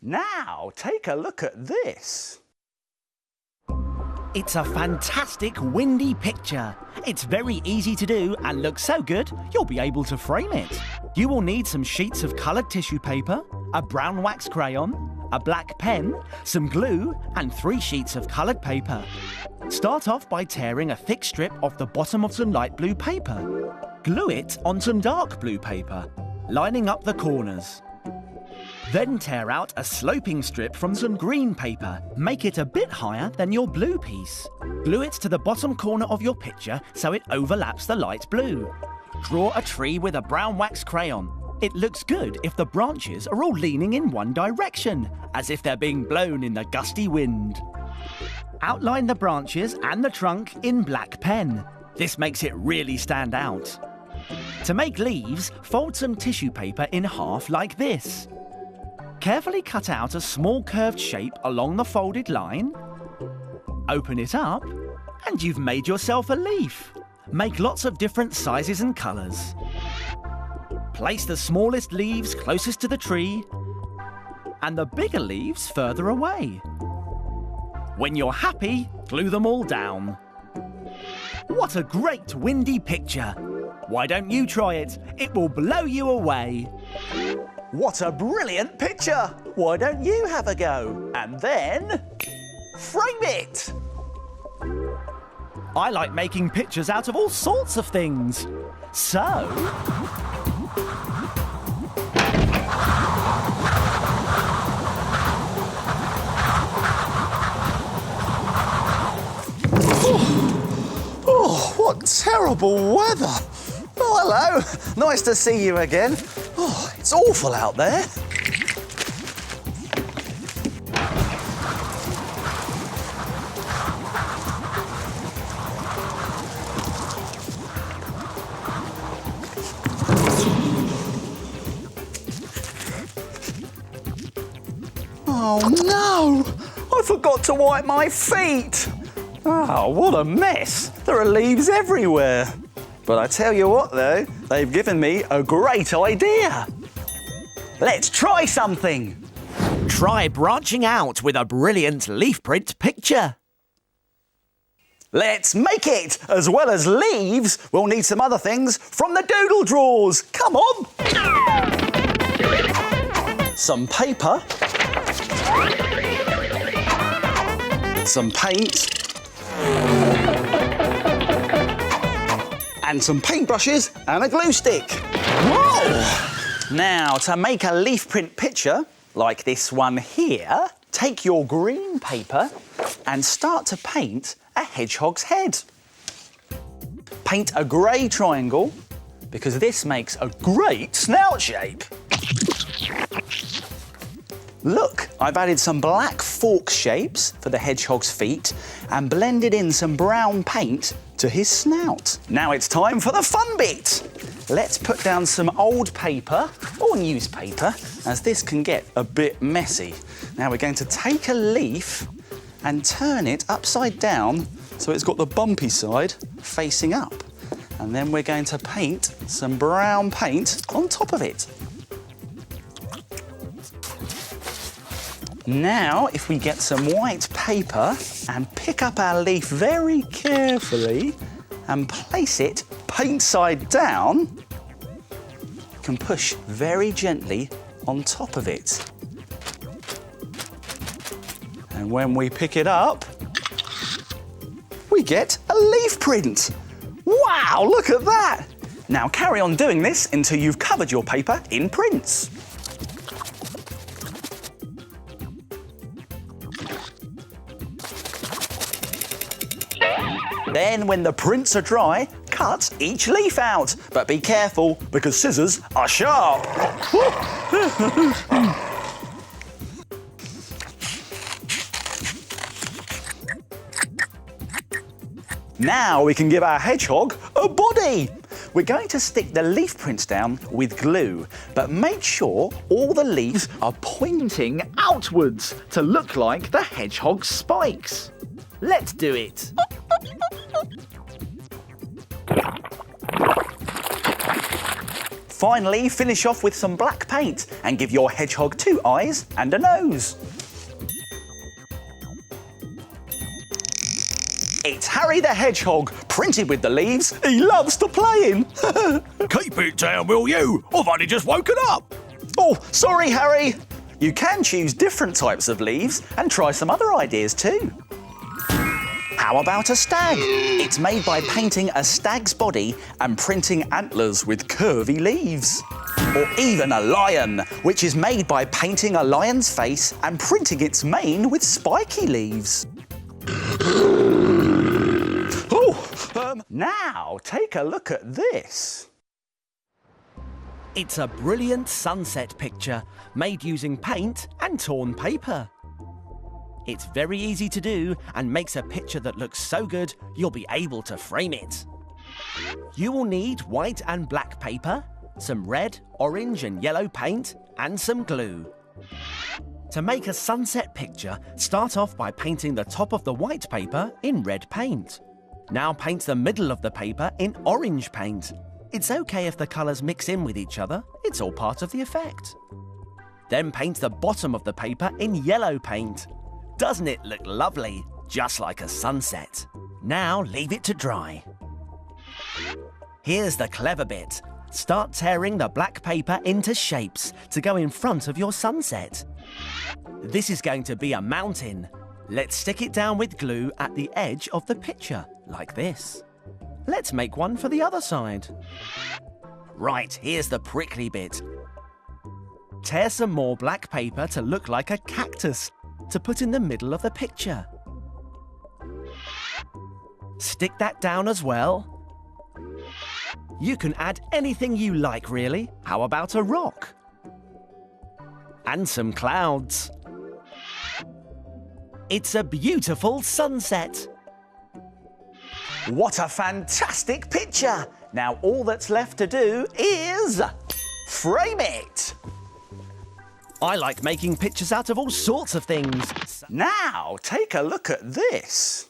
Now, take a look at this. It's a fantastic windy picture. It's very easy to do and looks so good you'll be able to frame it. You will need some sheets of coloured tissue paper, a brown wax crayon, a black pen, some glue and 3 sheets of coloured paper. Start off by tearing a thick strip off the bottom of some light blue paper. Glue it on some dark blue paper, lining up the corners. Then tear out a sloping strip from some green paper. Make it a bit higher than your blue piece. Glue it to the bottom corner of your picture so it overlaps the light blue. Draw a tree with a brown wax crayon. It looks good if the branches are all leaning in one direction, as if they're being blown in the gusty wind. Outline the branches and the trunk in black pen. This makes it really stand out. To make leaves, fold some tissue paper in half like this. Carefully cut out a small curved shape along the folded line. Open it up, and you've made yourself a leaf. Make lots of different sizes and colours. Place the smallest leaves closest to the tree, and the bigger leaves further away. When you're happy, glue them all down. What a great windy picture! Why don't you try it? It will blow you away. What a brilliant picture! Why don't you have a go? And then, frame it! I like making pictures out of all sorts of things. So... Oh, what terrible weather! Oh, hello. Nice to see you again. Oh, it's awful out there. Oh, no! I forgot to wipe my feet. Oh, what a mess. There are leaves everywhere. But I tell you what, though, they've given me a great idea. Let's try something. Try branching out with a brilliant leaf print picture. Let's make it! As well as leaves, we'll need some other things from the doodle drawers. Come on! Some paper. Some paint. And some paintbrushes and a glue stick. Whoa! Now, to make a leaf print picture, like this one here, take your green paper and start to paint a hedgehog's head. Paint a grey triangle, because this makes a great snout shape. Look, I've added some black fork shapes for the hedgehog's feet and blended in some brown paint to his snout. Now it's time for the fun bit. Let's put down some old paper or newspaper, as this can get a bit messy. Now we're going to take a leaf and turn it upside down so it's got the bumpy side facing up. And then we're going to paint some brown paint on top of it. Now, if we get some white paper and pick up our leaf very carefully and place it paint side down, you can push very gently on top of it. And when we pick it up, we get a leaf print. Wow, look at that! Now carry on doing this until you've covered your paper in prints. Then, when the prints are dry, cut each leaf out. But be careful, because scissors are sharp. Now we can give our hedgehog a body. We're going to stick the leaf prints down with glue, but make sure all the leaves are pointing outwards to look like the hedgehog's spikes. Let's do it. Finally, finish off with some black paint and give your hedgehog 2 eyes and a nose. It's Harry the Hedgehog, printed with the leaves he loves to play in. Keep it down, will you? I've only just woken up. Oh, sorry, Harry. You can choose different types of leaves and try some other ideas too. How about a stag? It's made by painting a stag's body and printing antlers with curvy leaves. Or even a lion, which is made by painting a lion's face and printing its mane with spiky leaves. Now, take a look at this. It's a brilliant sunset picture made using paint and torn paper. It's very easy to do and makes a picture that looks so good you'll be able to frame it. You will need white and black paper, some red, orange and yellow paint and some glue. To make a sunset picture, start off by painting the top of the white paper in red paint. Now paint the middle of the paper in orange paint. It's okay if the colours mix in with each other, it's all part of the effect. Then paint the bottom of the paper in yellow paint. Doesn't it look lovely? Just like a sunset. Now leave it to dry. Here's the clever bit. Start tearing the black paper into shapes to go in front of your sunset. This is going to be a mountain. Let's stick it down with glue at the edge of the picture, like this. Let's make one for the other side. Right, here's the prickly bit. Tear some more black paper to look like a cactus to put in the middle of the picture. Stick that down as well. You can add anything you like, really. How about a rock? And some clouds. It's a beautiful sunset. What a fantastic picture! Now all that's left to do is frame it. I like making pictures out of all sorts of things. Now take a look at this.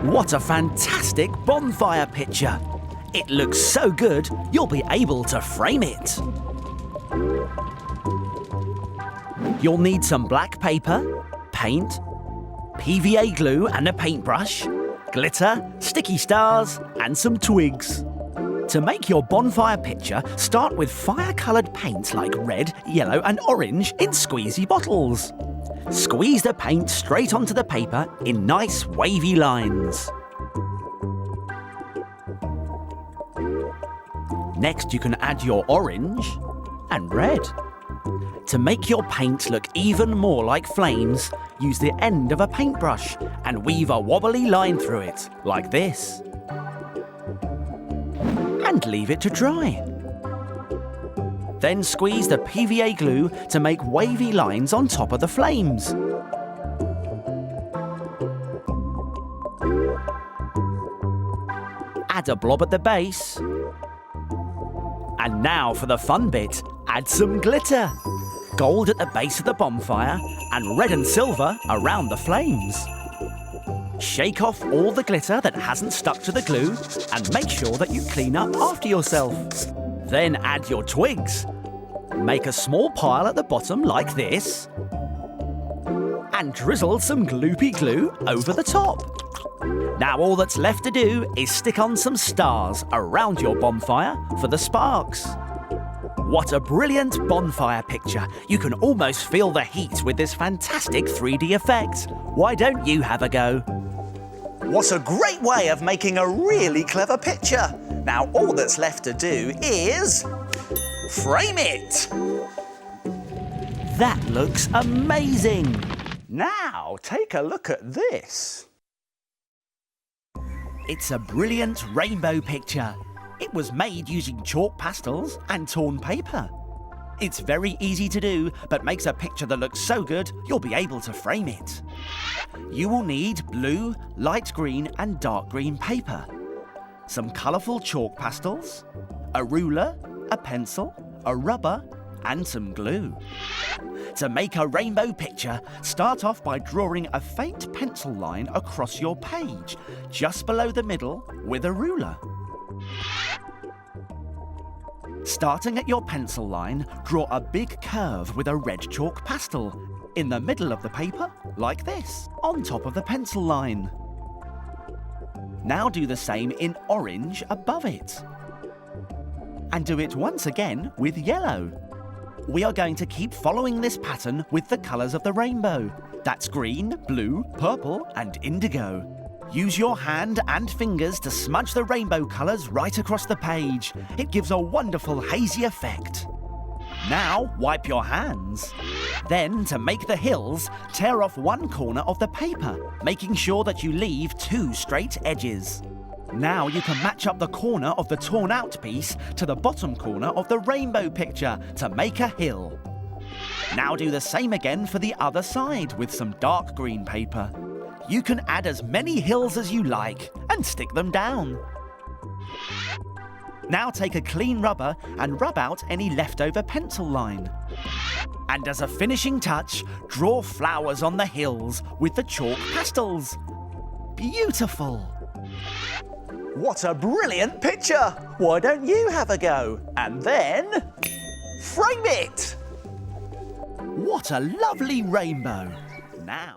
What a fantastic bonfire picture! It looks so good, you'll be able to frame it. You'll need some black paper, paint, PVA glue and a paintbrush, glitter, sticky stars and some twigs. To make your bonfire picture, start with fire-coloured paints like red, yellow and orange in squeezy bottles. Squeeze the paint straight onto the paper in nice wavy lines. Next you can add your orange and red. To make your paint look even more like flames, use the end of a paintbrush and weave a wobbly line through it, like this. And leave it to dry. Then squeeze the PVA glue to make wavy lines on top of the flames. Add a blob at the base. And now for the fun bit, add some glitter. Gold at the base of the bonfire and red and silver around the flames. Shake off all the glitter that hasn't stuck to the glue and make sure that you clean up after yourself. Then add your twigs. Make a small pile at the bottom like this and drizzle some gloopy glue over the top. Now all that's left to do is stick on some stars around your bonfire for the sparks. What a brilliant bonfire picture. You can almost feel the heat with this fantastic 3D effect. Why don't you have a go? What a great way of making a really clever picture. Now all that's left to do is frame it. That looks amazing. Now take a look at this. It's a brilliant rainbow picture. It was made using chalk pastels and torn paper. It's very easy to do, but makes a picture that looks so good you'll be able to frame it. You will need blue, light green and dark green paper, some colourful chalk pastels, a ruler, a pencil, a rubber and some glue. To make a rainbow picture, start off by drawing a faint pencil line across your page, just below the middle with a ruler. Starting at your pencil line, draw a big curve with a red chalk pastel. In the middle of the paper, like this, on top of the pencil line. Now do the same in orange above it. And do it once again with yellow. We are going to keep following this pattern with the colours of the rainbow. That's green, blue, purple and indigo. Use your hand and fingers to smudge the rainbow colours right across the page. It gives a wonderful hazy effect. Now wipe your hands. Then, to make the hills, tear off one corner of the paper, making sure that you leave 2 straight edges. Now you can match up the corner of the torn out piece to the bottom corner of the rainbow picture to make a hill. Now do the same again for the other side with some dark green paper. You can add as many hills as you like and stick them down. Now take a clean rubber and rub out any leftover pencil line. And as a finishing touch, draw flowers on the hills with the chalk pastels. Beautiful! What a brilliant picture! Why don't you have a go? And then frame it! What a lovely rainbow! Now...